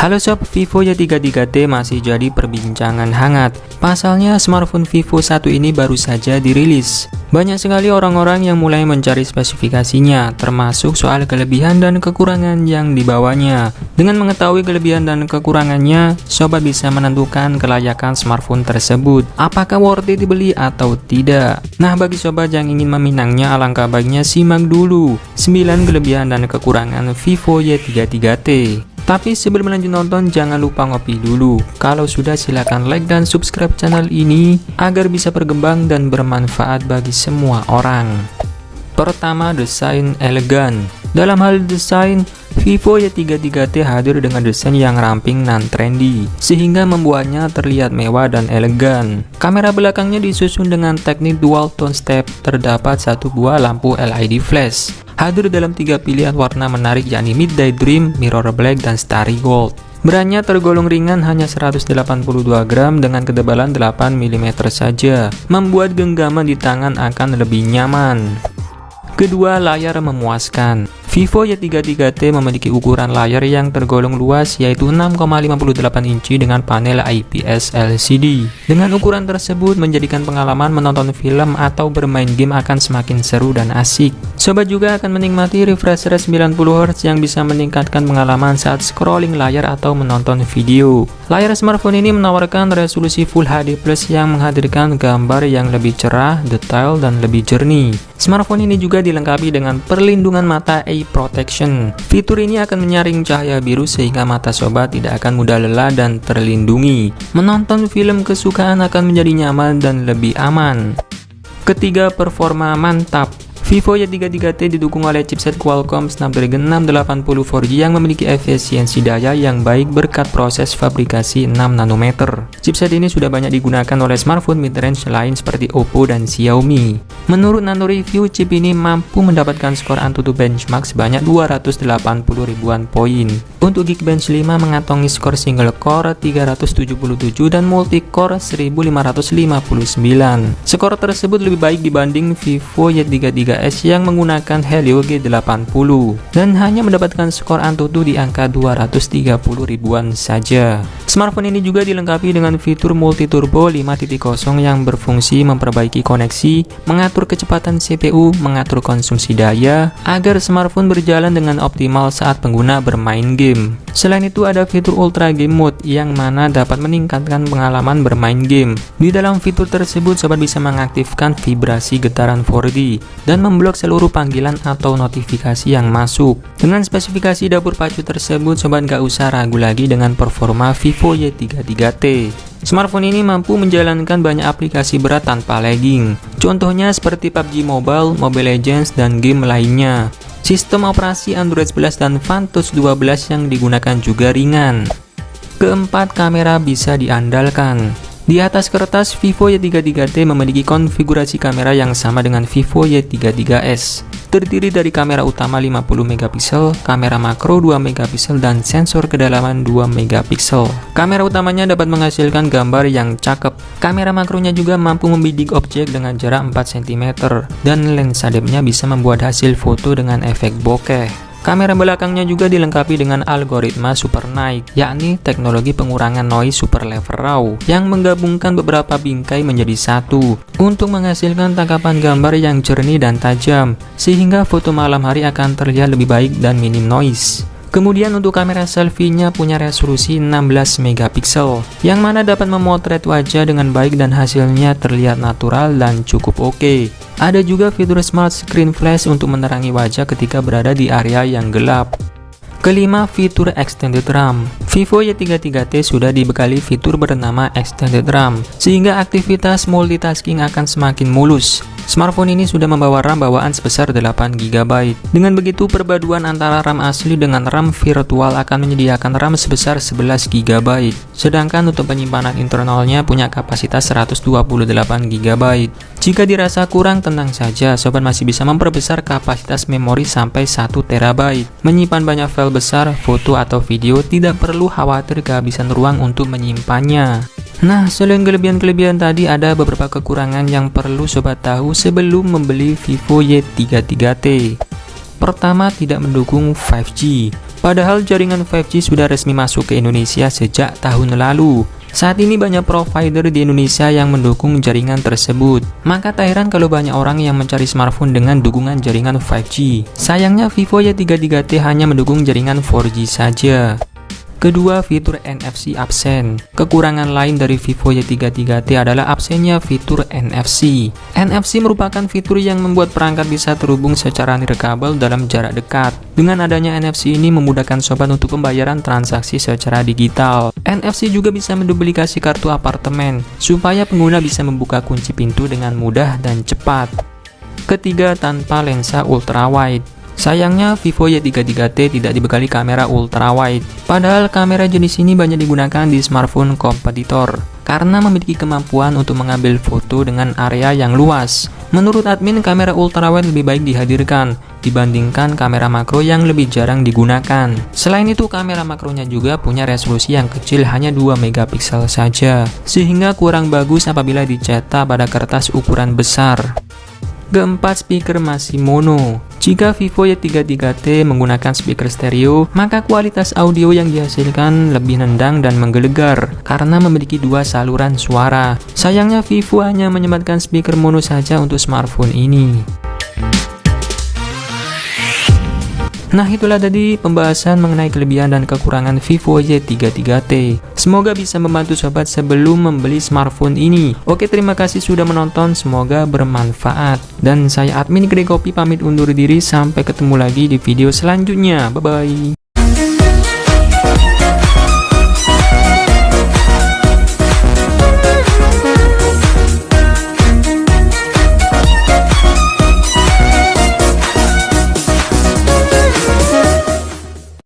Halo sob, Vivo Y33T masih jadi perbincangan hangat. Pasalnya smartphone Vivo 1 ini baru saja dirilis. Banyak sekali orang-orang yang mulai mencari spesifikasinya, termasuk soal kelebihan dan kekurangan yang dibawanya. Dengan mengetahui kelebihan dan kekurangannya, sobat bisa menentukan kelayakan smartphone tersebut, apakah worth it dibeli atau tidak. Nah, bagi sobat yang ingin meminangnya, alangkah baiknya simak dulu 9 kelebihan dan kekurangan Vivo Y33T. Tapi sebelum lanjut nonton, jangan lupa ngopi dulu. Kalau sudah, silahkan like dan subscribe channel ini agar bisa berkembang dan bermanfaat bagi semua orang. Pertama, desain elegan. Dalam hal desain, Vivo Y33T hadir dengan desain yang ramping dan trendy, sehingga membuatnya terlihat mewah dan elegan. Kamera belakangnya disusun dengan teknik dual tone step, terdapat satu buah lampu LED flash. Hadir dalam 3 pilihan warna menarik, yakni Midnight Dream, Mirror Black, dan Starry Gold. Beratnya tergolong ringan, hanya 182 gram dengan ketebalan 8 mm saja, membuat genggaman di tangan akan lebih nyaman. Kedua, layar memuaskan. Vivo Y33T memiliki ukuran layar yang tergolong luas, yaitu 6,58 inci dengan panel IPS LCD. Dengan ukuran tersebut, menjadikan pengalaman menonton film atau bermain game akan semakin seru dan asik. Sobat juga akan menikmati refresh rate 90Hz yang bisa meningkatkan pengalaman saat scrolling layar atau menonton video. Layar smartphone ini menawarkan resolusi Full HD Plus yang menghadirkan gambar yang lebih cerah, detail, dan lebih jernih. Smartphone ini juga dilengkapi dengan perlindungan mata Eye Protection. Fitur ini akan menyaring cahaya biru sehingga mata sobat tidak akan mudah lelah dan terlindungi. Menonton film kesukaan akan menjadi nyaman dan lebih aman. Ketiga, performa mantap. Vivo Y33T didukung oleh chipset Qualcomm Snapdragon 680 4G yang memiliki efisiensi daya yang baik berkat proses fabrikasi 6 nanometer. Chipset ini sudah banyak digunakan oleh smartphone mid-range lain seperti Oppo dan Xiaomi. Menurut Nano Review, chip ini mampu mendapatkan skor AnTuTu benchmark sebanyak 280 ribuan poin. Untuk Geekbench 5 mengantongi skor single core 377 dan multi-core 1559. Skor tersebut lebih baik dibanding Vivo Y33 yang menggunakan Helio G80 dan hanya mendapatkan skor AnTuTu di angka 230 ribuan saja. Smartphone ini juga dilengkapi dengan fitur multi turbo 5.0 yang berfungsi memperbaiki koneksi, mengatur kecepatan CPU, mengatur konsumsi daya agar smartphone berjalan dengan optimal saat pengguna bermain game. Selain itu, ada fitur Ultra Game Mode yang mana dapat meningkatkan pengalaman bermain game. Di dalam fitur tersebut, sobat bisa mengaktifkan vibrasi getaran 4D dan memblok seluruh panggilan atau notifikasi yang masuk. Dengan spesifikasi dapur pacu tersebut, sobat gak usah ragu lagi dengan performa Vivo Y33T. Smartphone ini mampu menjalankan banyak aplikasi berat tanpa lagging. Contohnya seperti PUBG Mobile, Mobile Legends, dan game lainnya. Sistem operasi Android 11 dan FunTouch 12 yang digunakan juga ringan. Keempat, kamera bisa diandalkan. Di atas kertas, Vivo Y33T memiliki konfigurasi kamera yang sama dengan Vivo Y33s. Terdiri dari kamera utama 50 megapiksel, kamera makro 2 megapiksel, dan sensor kedalaman 2 megapiksel. Kamera utamanya dapat menghasilkan gambar yang cakep. Kamera makronya juga mampu membidik objek dengan jarak 4 cm, dan lensa depthnya bisa membuat hasil foto dengan efek bokeh. Kamera belakangnya juga dilengkapi dengan algoritma Super Night, yakni teknologi pengurangan noise Super Level RAW yang menggabungkan beberapa bingkai menjadi satu untuk menghasilkan tangkapan gambar yang jernih dan tajam, sehingga foto malam hari akan terlihat lebih baik dan minim noise. Kemudian untuk kamera selfie-nya punya resolusi 16 megapiksel, yang mana dapat memotret wajah dengan baik dan hasilnya terlihat natural dan cukup oke. Ada juga fitur Smart Screen Flash untuk menerangi wajah ketika berada di area yang gelap. Kelima, fitur Extended RAM. Vivo Y33T sudah dibekali fitur bernama Extended RAM, sehingga aktivitas multitasking akan semakin mulus. Smartphone ini sudah membawa RAM bawaan sebesar 8GB. Dengan begitu, perpaduan antara RAM asli dengan RAM virtual akan menyediakan RAM sebesar 11GB. Sedangkan untuk penyimpanan internalnya punya kapasitas 128GB. Jika dirasa kurang, tenang saja, sobat masih bisa memperbesar kapasitas memori sampai 1TB. Menyimpan banyak file besar, foto atau video, tidak perlu khawatir kehabisan ruang untuk menyimpannya. Nah, selain kelebihan-kelebihan tadi, ada beberapa kekurangan yang perlu sobat tahu sebelum membeli Vivo Y33T. Pertama, tidak mendukung 5G. Padahal jaringan 5G sudah resmi masuk ke Indonesia sejak tahun lalu. Saat ini banyak provider di Indonesia yang mendukung jaringan tersebut. Maka tak heran kalau banyak orang yang mencari smartphone dengan dukungan jaringan 5G. Sayangnya Vivo Y33T hanya mendukung jaringan 4G saja. Kedua, fitur NFC absen. Kekurangan lain dari Vivo Y33T adalah absennya fitur NFC. NFC merupakan fitur yang membuat perangkat bisa terhubung secara nirkabel dalam jarak dekat. Dengan adanya NFC ini memudahkan sobat untuk pembayaran transaksi secara digital. NFC juga bisa menduplikasi kartu apartemen, supaya pengguna bisa membuka kunci pintu dengan mudah dan cepat. Ketiga, tanpa lensa ultrawide. Sayangnya Vivo Y33T tidak dibekali kamera ultrawide. Padahal kamera jenis ini banyak digunakan di smartphone kompetitor karena memiliki kemampuan untuk mengambil foto dengan area yang luas. Menurut admin, kamera ultrawide lebih baik dihadirkan dibandingkan kamera makro yang lebih jarang digunakan. Selain itu, kamera makronya juga punya resolusi yang kecil, hanya 2 megapiksel saja, sehingga kurang bagus apabila dicetak pada kertas ukuran besar. Keempat, speaker masih mono. Jika Vivo Y33T menggunakan speaker stereo, maka kualitas audio yang dihasilkan lebih nendang dan menggelegar karena memiliki 2 saluran suara. Sayangnya Vivo hanya menyematkan speaker mono saja untuk smartphone ini. Nah, itulah tadi pembahasan mengenai kelebihan dan kekurangan Vivo Y33T. Semoga bisa membantu sobat sebelum membeli smartphone ini. Oke, terima kasih sudah menonton, semoga bermanfaat. Dan saya admin Kedai Kopi pamit undur diri, sampai ketemu lagi di video selanjutnya. Bye-bye.